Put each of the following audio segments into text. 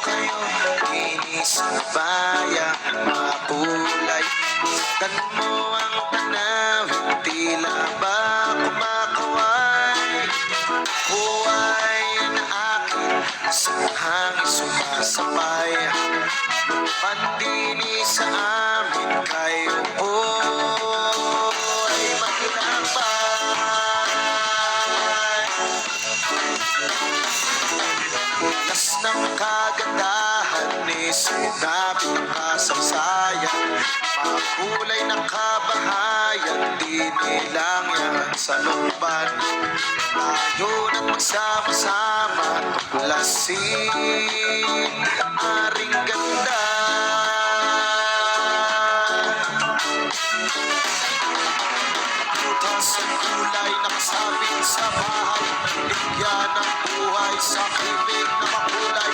kayo kinis sa bayan makulay. Tan mo ang tanawin, tila ba kumakaway. Buhay na akin, sa hangin sumasabay. Pandini sa amin kayo po ay maglakbay. Las ng kagandahan ni sinabing kasaysayan, makulay ng kabahayan, di nilang yan sa looban. Tayo na't magsama-sama, tuklasin aring ganda. Butas ang kulay nakasabit sa bahay, bigyan ng buhay sa krimen na makulay.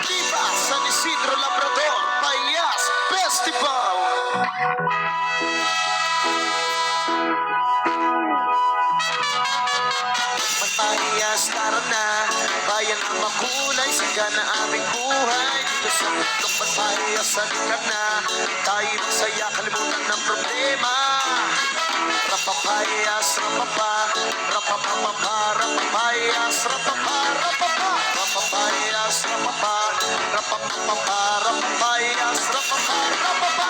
Diba San Isidro Labrador Payas Festival. Matayas tara na, bayan ang makulay, siga na aming buhay. Dito sa mundong Matayas, halika na, tayo magsaya, kalimutan ng problema. Rapapayas, rapapa, rapapapapa, rapapayas, rapapa, rapapa, rapapayas, rapapa, rapapapapa, rapapayas, rapapa, rapapa.